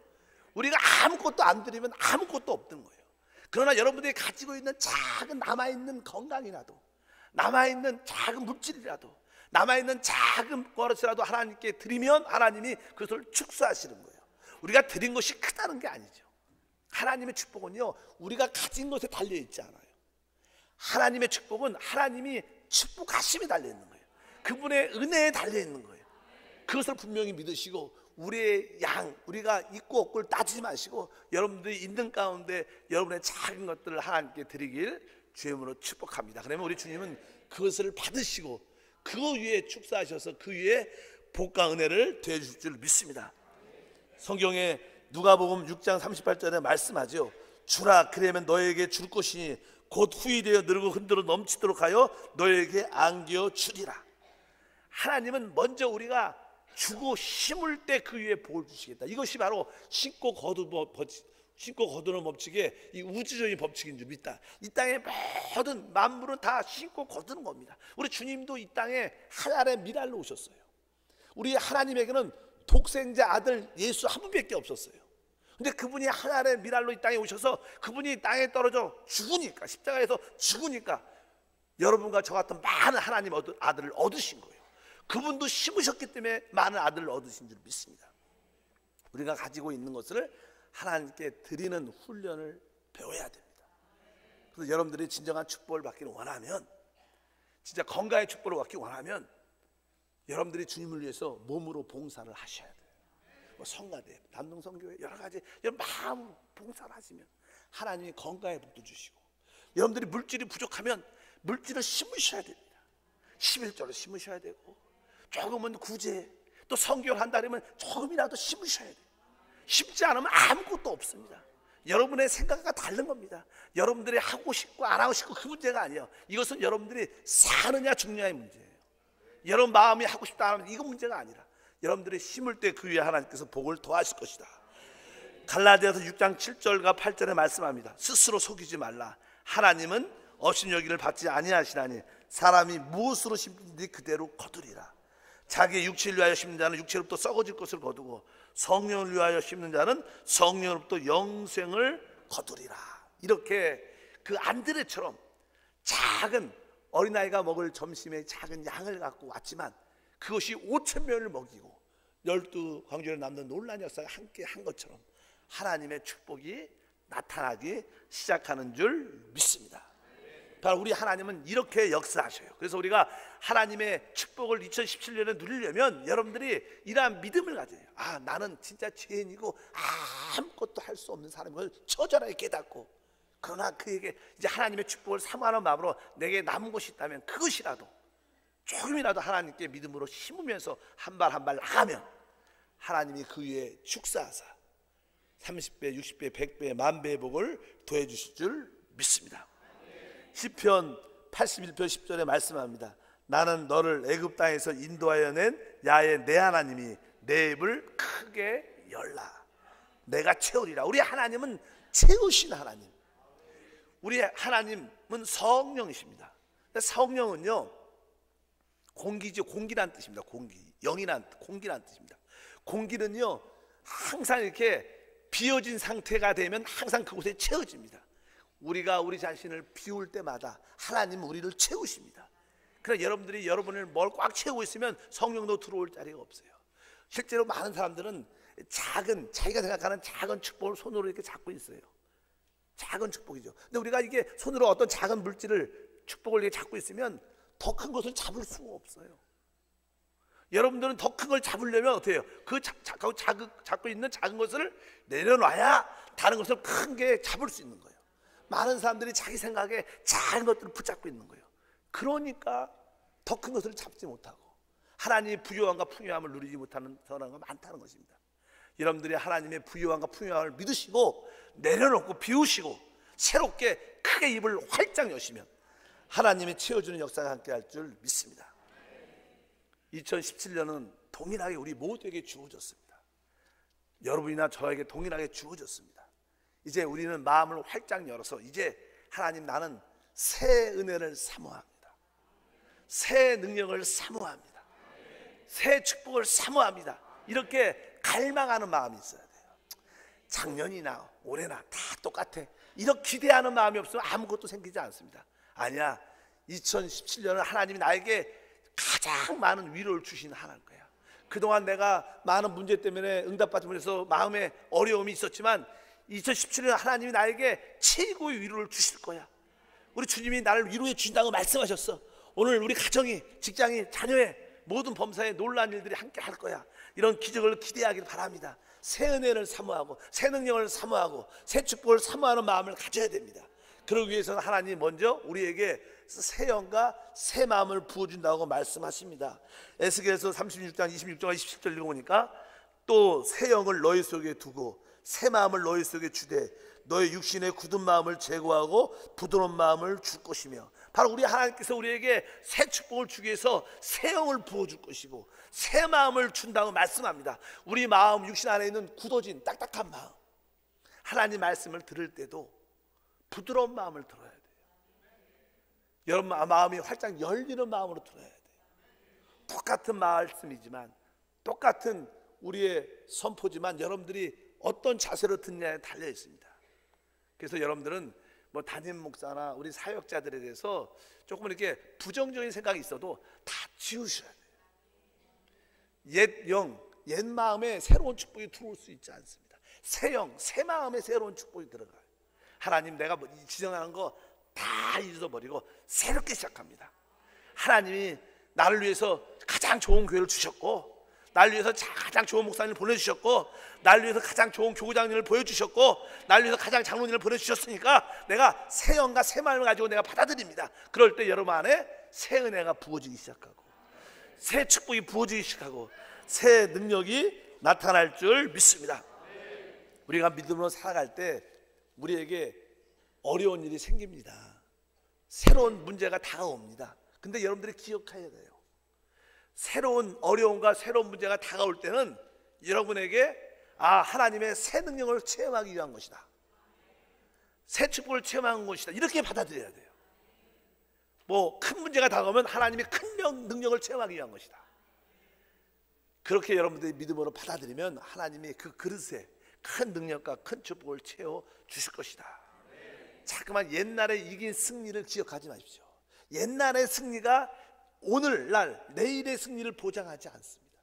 우리가 아무것도 안 드리면 아무것도 없는 거예요. 그러나 여러분들이 가지고 있는 작은 남아있는 건강이라도, 남아있는 작은 물질이라도, 남아있는 작은 버릇이라도 하나님께 드리면 하나님이 그것을 축소하시는 거예요. 우리가 드린 것이 크다는 게 아니죠. 하나님의 축복은요, 우리가 가진 것에 달려있지 않아요. 하나님의 축복은 하나님이 축복하심에 달려있는 거예요. 그분의 은혜에 달려있는 거예요. 그것을 분명히 믿으시고, 우리의 우리가 있고 없고를 따지지 마시고 여러분들이 있는 가운데 여러분의 작은 것들을 하나님께 드리길 주의 이름으로 축복합니다. 그러면 우리 주님은 그것을 받으시고 그 위에 축사하셔서 그 위에 복과 은혜를 더해주실 줄 믿습니다. 성경에 누가복음 6장 38절에 말씀하죠. 주라, 그러면 너에게 줄 것이니 곧 후이 되어 늘고 흔들어 넘치도록 하여 너에게 안겨 주리라. 하나님은 먼저 우리가 주고 심을 때 그 위에 복을 주시겠다. 이것이 바로 심고 거두는 법칙의 이 우주적인 법칙인 줄 믿다. 이 땅의 모든 만물은 다 심고 거두는 겁니다. 우리 주님도 이 땅에 하나의 미랄로 오셨어요. 우리 하나님에게는 독생자 아들 예수 한 분밖에 없었어요. 근데 그분이 하나의 미랄로 이 땅에 오셔서 그분이 땅에 떨어져 죽으니까, 십자가에서 죽으니까 여러분과 저 같은 많은 하나님 아들을 얻으신 거예요. 그분도 심으셨기 때문에 많은 아들을 얻으신 줄 믿습니다. 우리가 가지고 있는 것을 하나님께 드리는 훈련을 배워야 됩니다. 그래서 여러분들이 진정한 축복을 받기를 원하면, 진짜 건강의 축복을 받기 원하면 여러분들이 주님을 위해서 몸으로 봉사를 하셔야 돼요. 뭐 성가대, 남동성교회 여러 가지 마음으로 봉사를 하시면 하나님이 건강의 복도 주시고, 여러분들이 물질이 부족하면 물질을 심으셔야 됩니다. 11조를 심으셔야 되고, 조금은 구제, 또 성경을 한다 그러면 조금이라도 심으셔야 돼요. 심지 않으면 아무것도 없습니다. 여러분의 생각과 다른 겁니다. 여러분들이 하고 싶고 안 하고 싶고 그 문제가 아니에요. 이것은 여러분들이 사느냐 죽느냐의 문제예요. 여러분 마음이 하고 싶다 하면 이거 문제가 아니라 여러분들이 심을 때 그 위에 하나님께서 복을 더하실 것이다. 갈라디아서 6장 7절과 8절에 말씀합니다. 스스로 속이지 말라. 하나님은 업신여기를 받지 아니하시나니 사람이 무엇으로 심든지 그대로 거두리라. 자기의 육체를 위하여 심는 자는 육체로부터 썩어질 것을 거두고 성령을 위하여 심는 자는 성령으로부터 영생을 거두리라. 이렇게 그 안드레처럼 작은 어린아이가 먹을 점심에 작은 양을 갖고 왔지만 그것이 5,000명을 먹이고 12광주에 남는 놀라운 역사가 함께 한 것처럼 하나님의 축복이 나타나기 시작하는 줄 믿습니다. 바로 우리 하나님은 이렇게 역사하셔요. 그래서 우리가 하나님의 축복을 2017년에 누리려면 여러분들이 이러한 믿음을 가져요. 아, 나는 진짜 죄인이고 아무것도 할 수 없는 사람인 걸 처절하게 깨닫고, 그러나 그에게 이제 하나님의 축복을 사모하는 마음으로 내게 남은 것이 있다면 그것이라도 조금이라도 하나님께 믿음으로 심으면서 한 발 한 발 나가면 하나님이 그 위에 축사하사 30배, 60배, 100배, 만배의 복을 더해 주실 줄 믿습니다. 시편 81편 10절에 말씀합니다. 나는 너를 애굽 땅에서 인도하여 낸 야의 내 하나님이 내 입을 크게 열라. 내가 채우리라. 우리 하나님은 채우신 하나님. 우리 하나님은 성령이십니다. 성령은요 공기죠. 공기란 뜻입니다. 공기, 영이란 공기란 뜻입니다. 공기는요 항상 이렇게 비워진 상태가 되면 항상 그곳에 채워집니다. 우리가 우리 자신을 비울 때마다 하나님은 우리를 채우십니다. 그러나 여러분들이 여러분을 뭘 꽉 채우고 있으면 성령도 들어올 자리가 없어요. 실제로 많은 사람들은 작은, 자기가 생각하는 작은 축복을 손으로 이렇게 잡고 있어요. 작은 축복이죠. 근데 우리가 이게 손으로 어떤 작은 물질을, 축복을 이렇게 잡고 있으면 더 큰 것을 잡을 수가 없어요. 여러분들은 더 큰 걸 잡으려면 어떻게 해요? 잡고 있는 작은 것을 내려놔야 다른 것을 큰 게 잡을 수 있는 거예요. 많은 사람들이 자기 생각에 작은 것들을 붙잡고 있는 거예요. 그러니까 더 큰 것을 잡지 못하고 하나님의 부요함과 풍요함을 누리지 못하는 사람이 많다는 것입니다. 여러분들이 하나님의 부요함과 풍요함을 믿으시고 내려놓고 비우시고 새롭게 크게 입을 활짝 여시면 하나님의 채워주는 역사가 함께 할 줄 믿습니다. 2017년은 동일하게 우리 모두에게 주어졌습니다. 여러분이나 저에게 동일하게 주어졌습니다. 이제 우리는 마음을 활짝 열어서 이제 하나님, 나는 새 은혜를 사모합니다. 새 능력을 사모합니다. 새 축복을 사모합니다. 이렇게 갈망하는 마음이 있어야 돼요. 작년이나 올해나 다 똑같아. 이렇게 기대하는 마음이 없으면 아무것도 생기지 않습니다. 아니야, 2017년은 하나님이 나에게 가장 많은 위로를 주신 하나일 거야. 그동안 내가 많은 문제 때문에 응답받지 못해서 마음에 어려움이 있었지만 2017년 하나님이 나에게 최고의 위로를 주실 거야. 우리 주님이 나를 위로해 주신다고 말씀하셨어. 오늘 우리 가정이, 직장이, 자녀의 모든 범사에 놀라운 일들이 함께 할 거야. 이런 기적을 기대하길 바랍니다. 새 은혜를 사모하고 새 능력을 사모하고 새 축복을 사모하는 마음을 가져야 됩니다. 그러기 위해서는 하나님 먼저 우리에게 새 영과 새 마음을 부어준다고 말씀하십니다. 에스겔서 36장 26절과 27절 읽어보니까 또 새 영을 너희 속에 두고 새 마음을 너희 속에 주되 너희 육신의 굳은 마음을 제거하고 부드러운 마음을 줄 것이며, 바로 우리 하나님께서 우리에게 새 축복을 주기 위해서 새 영을 부어줄 것이고 새 마음을 준다고 말씀합니다. 우리 마음, 육신 안에 있는 굳어진 딱딱한 마음, 하나님 말씀을 들을 때도 부드러운 마음을 들어야 돼요. 여러분 마음이 활짝 열리는 마음으로 들어야 돼요. 똑같은 말씀이지만, 똑같은 우리의 선포지만 여러분들이 어떤 자세로 듣냐에 달려 있습니다. 그래서 여러분들은 뭐 담임 목사나 우리 사역자들에 대해서 조금 이렇게 부정적인 생각이 있어도 다 지우셔야 돼요. 옛 영, 옛 마음에 새로운 축복이 들어올 수 있지 않습니다. 새 영, 새 마음에 새로운 축복이 들어가요. 하나님, 내가 지정하는 거 다 잊어버리고 새롭게 시작합니다. 하나님이 나를 위해서 가장 좋은 교회를 주셨고, 나를 위해서 가장 좋은 목사님을 보내주셨고, 나를 위해서 가장 좋은 교구장님을 보여주셨고, 나를 위해서 가장 장로님을 보내주셨으니까 내가 새 영과 새 마음을 가지고 내가 받아들입니다. 그럴 때 여러분 안에 새 은혜가 부어지기 시작하고 새 축복이 부어지기 시작하고 새 능력이 나타날 줄 믿습니다. 우리가 믿음으로 살아갈 때 우리에게 어려운 일이 생깁니다. 새로운 문제가 다가옵니다. 근데 여러분들이 기억해야 돼요. 새로운 어려움과 새로운 문제가 다가올 때는 여러분에게 하나님의 새 능력을 체험하기 위한 것이다, 새 축복을 체험하는 것이다, 이렇게 받아들여야 돼요. 뭐 큰 문제가 다가오면 하나님의 큰 능력을 체험하기 위한 것이다, 그렇게 여러분들이 믿음으로 받아들이면 하나님이 그 그릇에 큰 능력과 큰 축복을 채워 주실 것이다. 자꾸만 옛날에 이긴 승리를 기억하지 마십시오. 옛날의 승리가 오늘날 내일의 승리를 보장하지 않습니다.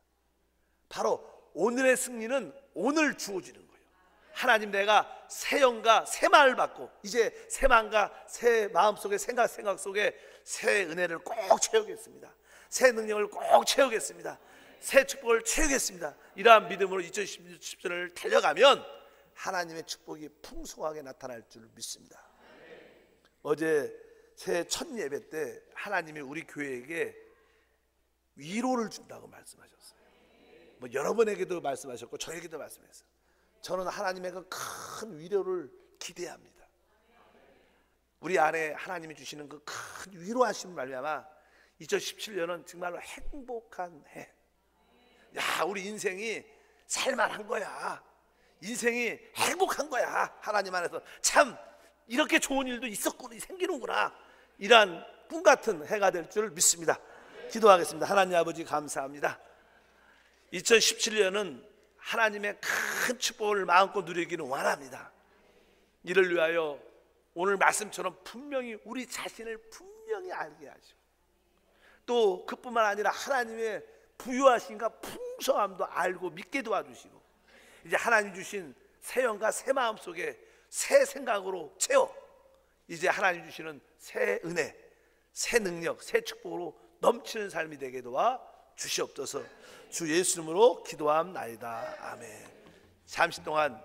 바로 오늘의 승리는 오늘 주어지는 거예요. 하나님, 내가 새 영과 새 마음을 받고 이제 새 마음과 새 마음속에 생각 속에 새 은혜를 꼭 채우겠습니다. 새 능력을 꼭 채우겠습니다. 새 축복을 채우겠습니다. 이러한 믿음으로 2017년을 달려가면 하나님의 축복이 풍성하게 나타날 줄 믿습니다. 어제 새 첫 예배 때 하나님이 우리 교회에게 위로를 준다고 말씀하셨어요. 뭐 여러분에게도 말씀하셨고 저에게도 말씀했어요. 저는 하나님의 그 큰 위로를 기대합니다. 우리 안에 하나님이 주시는 그 큰 위로하심을 말미암아 2017년은 정말로 행복한 해. 야, 우리 인생이 살만한 거야. 인생이 행복한 거야. 하나님 안에서 참 이렇게 좋은 일도 있었구나, 생기는구나. 이러한 꿈 같은 해가 될 줄 믿습니다. 기도하겠습니다. 하나님 아버지, 감사합니다. 2017년은 하나님의 큰 축복을 마음껏 누리기를 원합니다. 이를 위하여 오늘 말씀처럼 분명히 우리 자신을 분명히 알게 하시고, 또 그뿐만 아니라 하나님의 부유하신가 풍성함도 알고 믿게 도와주시고, 이제 하나님 주신 새 영과 새 마음 속에 새 생각으로 채워 이제 하나님 주시는 새 은혜, 새 능력, 새 축복으로 넘치는 삶이 되게 도와 주시옵소서. 주 예수 이름으로 기도함나이다. 아멘. 잠시 동안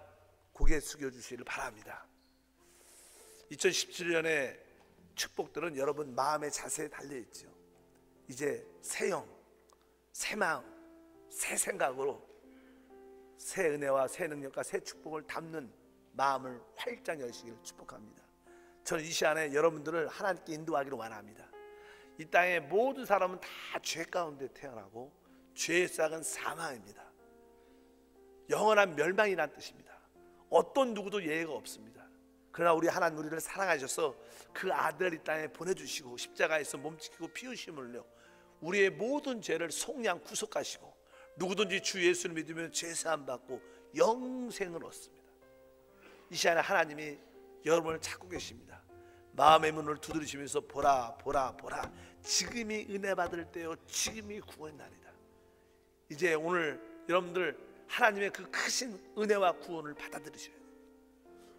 고개 숙여 주시기를 바랍니다. 2017년의 축복들은 여러분 마음의 자세에 달려있죠. 이제 새 영, 새 마음, 새 생각으로 새 은혜와 새 능력과 새 축복을 담는 마음을 활짝 여시기를 축복합니다. 저는 이 시간에 여러분들을 하나님께 인도하기를 원합니다. 이 땅의 모든 사람은 다 죄 가운데 태어나고 죄의 싹은 사망입니다. 영원한 멸망이란 뜻입니다. 어떤 누구도 예외가 없습니다. 그러나 우리 하나님 우리를 사랑하셔서 그 아들 이 땅에 보내주시고 십자가에서 몸지키고 피 흘리심을 흘려 우리의 모든 죄를 속량 구속하시고 누구든지 주 예수를 믿으면 죄사함 받고 영생을 얻습니다. 이 시간에 하나님이 여러분을 찾고 계십니다. 마음의 문을 두드리시면서 보라 보라 보라, 지금이 은혜 받을 때요, 지금이 구원의 날이다. 이제 오늘 여러분들 하나님의 그 크신 은혜와 구원을 받아들이셔야 돼요.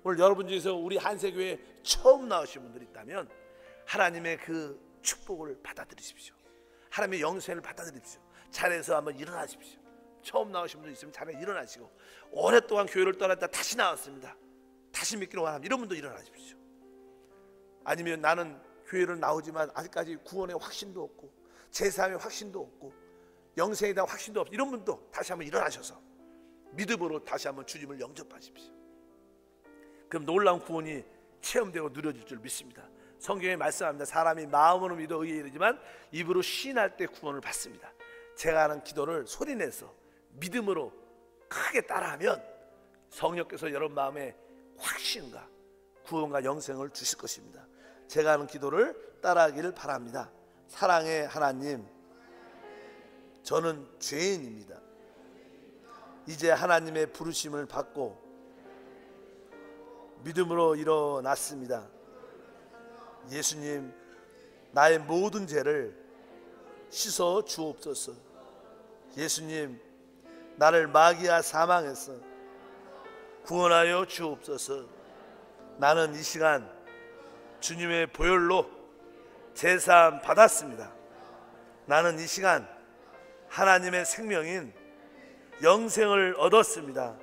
오늘 여러분 중에서 우리 한세교회 처음 나오신 분들이 있다면 하나님의 그 축복을 받아들이십시오. 하나님의 영생을 받아들이십시오. 자리에서 한번 일어나십시오. 처음 나오신 분들 있으면 자리에 일어나시고, 오랫동안 교회를 떠났다 다시 나왔습니다, 다시 믿기로 원합니다, 이런 분도 일어나십시오. 아니면 나는 교회를 나오지만 아직까지 구원의 확신도 없고 제사함의 확신도 없고 영생에 대한 확신도 없고, 이런 분도 다시 한번 일어나셔서 믿음으로 다시 한번 주님을 영접하십시오. 그럼 놀라운 구원이 체험되고 누려질 줄 믿습니다. 성경에 말씀합니다. 사람이 마음으로 믿어 의에 이르지만 입으로 시인할 때 구원을 받습니다. 제가 하는 기도를 소리내서 믿음으로 크게 따라하면 성령께서 여러분 마음에 확신과 구원과 영생을 주실 것입니다. 제가 하는 기도를 따라하기를 바랍니다. 사랑의 하나님, 저는 죄인입니다. 이제 하나님의 부르심을 받고 믿음으로 일어났습니다. 예수님, 나의 모든 죄를 씻어 주옵소서. 예수님, 나를 마귀와 사망에서 구원하여 주옵소서. 나는 이 시간 주님의 보혈로 제사함 받았습니다. 나는 이 시간 하나님의 생명인 영생을 얻었습니다.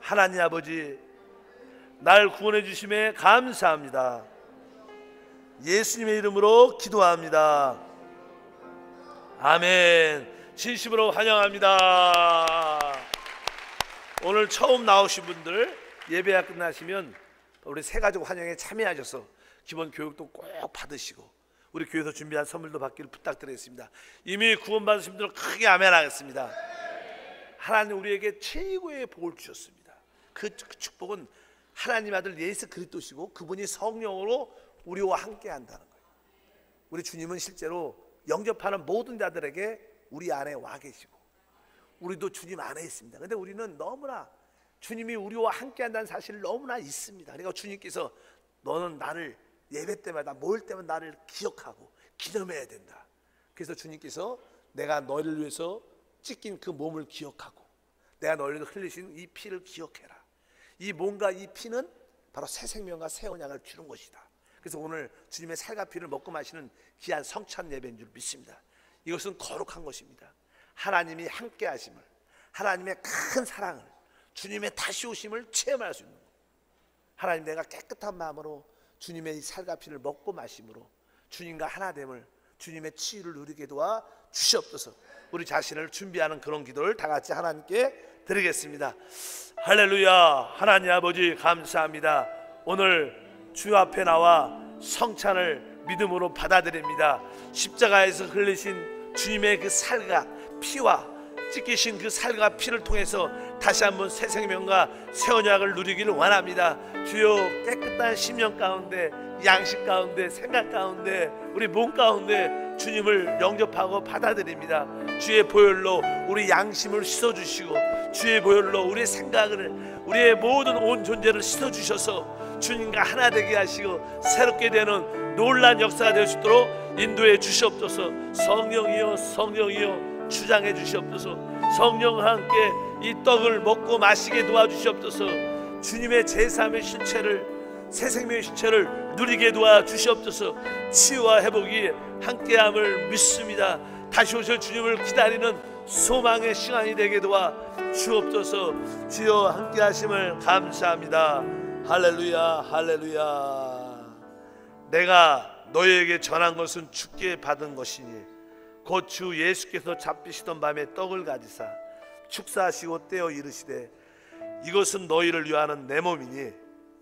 하나님 아버지, 날 구원해 주심에 감사합니다. 예수님의 이름으로 기도합니다. 아멘. 진심으로 환영합니다. 오늘 처음 나오신 분들 예배가 끝나시면 우리 새가족 환영에 참여하셔서 기본 교육도 꼭 받으시고 우리 교회에서 준비한 선물도 받기를 부탁드리겠습니다. 이미 구원받으신 분들은 크게 아멘 하겠습니다. 하나님 우리에게 최고의 복을 주셨습니다. 그 축복은 하나님 아들 예수 그리스도시고 그분이 성령으로 우리와 함께 한다는 거예요. 우리 주님은 실제로 영접하는 모든 자들에게 우리 안에 와 계시고 우리도 주님 안에 있습니다. 그런데 우리는 너무나 주님이 우리와 함께 한다는 사실을 너무나 잊습니다. 그러니까 주님께서 너는 나를 예배 때마다 모일 때마다 나를 기억하고 기념해야 된다. 그래서 주님께서 내가 너를 위해서 찢긴 그 몸을 기억하고 내가 너를 위해서 흘리신 이 피를 기억해라. 이 몸과 이 피는 바로 새 생명과 새 언약을 주는 것이다. 그래서 오늘 주님의 살과 피를 먹고 마시는 귀한 성찬 예배인 줄 믿습니다. 이것은 거룩한 것입니다. 하나님이 함께 하심을, 하나님의 큰 사랑을, 주님의 다시 오심을 체험할 수 있는 것. 하나님 내가 깨끗한 마음으로 주님의 이 살과 피를 먹고 마심으로 주님과 하나됨을, 주님의 치유를 누리게 도와 주시옵소서. 우리 자신을 준비하는 그런 기도를 다 같이 하나님께 드리겠습니다. 할렐루야. 하나님 아버지 감사합니다. 오늘 주 앞에 나와 성찬을 믿음으로 받아들입니다. 십자가에서 흘리신 주님의 그 살과 피와 찢기신 그 살과 피를 통해서 다시 한번 새 생명과 새 언약을 누리기를 원합니다. 주여 깨끗한 심령 가운데, 양식 가운데, 생각 가운데, 우리 몸 가운데 주님을 영접하고 받아들입니다. 주의 보혈로 우리 양심을 씻어주시고 주의 보혈로 우리의 생각을, 우리의 모든 온 존재를 씻어주셔서 주님과 하나 되게 하시고 새롭게 되는 놀라운 역사가 될 수 있도록 인도해 주시옵소서. 성령이여 성령이여 주장해 주시옵소서. 성령과 함께 이 떡을 먹고 마시게 도와주시옵소서. 주님의 제3의 실체를, 새 생명의 실체를 누리게 도와주시옵소서. 치유와 회복이 함께함을 믿습니다. 다시 오실 주님을 기다리는 소망의 시간이 되게 도와주옵소서. 주여 함께 하심을 감사합니다. 할렐루야 할렐루야. 내가 너희에게 전한 것은 주께 받은 것이니 곧 주 예수께서 잡히시던 밤에 떡을 가지사 축사하시고 떼어 이르시되 이것은 너희를 위하는 내 몸이니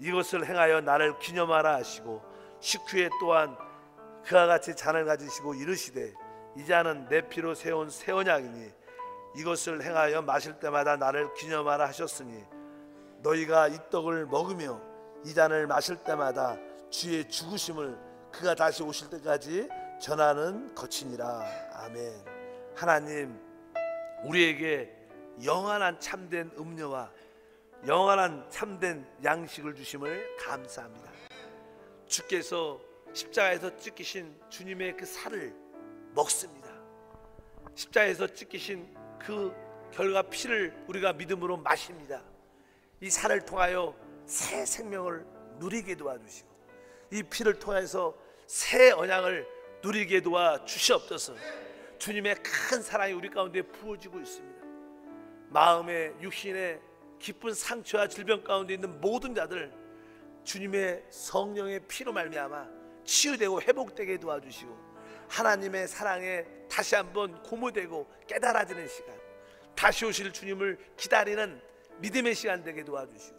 이것을 행하여 나를 기념하라 하시고 식후에 또한 그와 같이 잔을 가지시고 이르시되 이 잔은 내 피로 세운 새 언약이니 이것을 행하여 마실 때마다 나를 기념하라 하셨으니 너희가 이 떡을 먹으며 이 잔을 마실 때마다 주의 죽으심을 그가 다시 오실 때까지 전하는 것이니라. 아멘. 하나님 우리에게 영원한 참된 음료와 영원한 참된 양식을 주심을 감사합니다. 주께서 십자가에서 찢기신 주님의 그 살을 먹습니다. 십자가에서 찢기신 그 결과 피를 우리가 믿음으로 마십니다. 이 살을 통하여 새 생명을 누리게 도와주시고 이 피를 통해서 새 언약을 누리게 도와주시옵소서. 주님의 큰 사랑이 우리 가운데 부어지고 있습니다. 마음의 육신의 깊은 상처와 질병 가운데 있는 모든 자들 주님의 성령의 피로 말미암아 치유되고 회복되게 도와주시고 하나님의 사랑에 다시 한번 고무되고 깨달아지는 시간, 다시 오실 주님을 기다리는 믿음의 시간 되게 도와주시고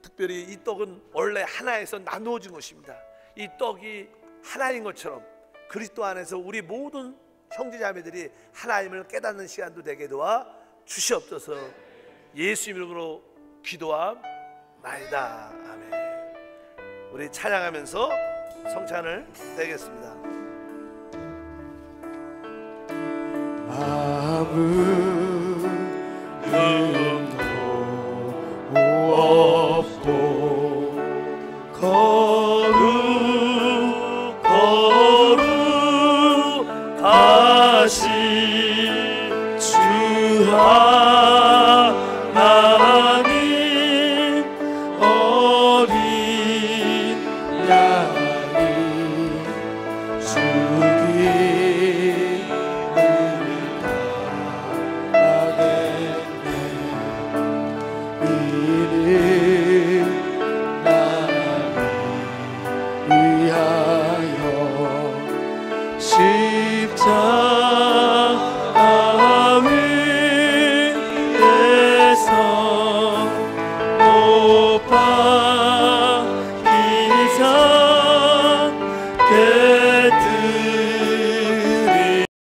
특별히 이 떡은 원래 하나에서 나누어진 것입니다. 이 떡이 하나인 것처럼 그리스도 안에서 우리 모든 형제자매들이 하나님을 깨닫는 시간도 되게 도와 주시옵소서. 예수 이름으로 기도하옵나이다. 아멘. 우리 찬양하면서 성찬을 떼겠습니다. 아무 없고 거룩하신 주 하나님 어린 양이 죽임을 당하겠네. 십자가 위에서 못 박혀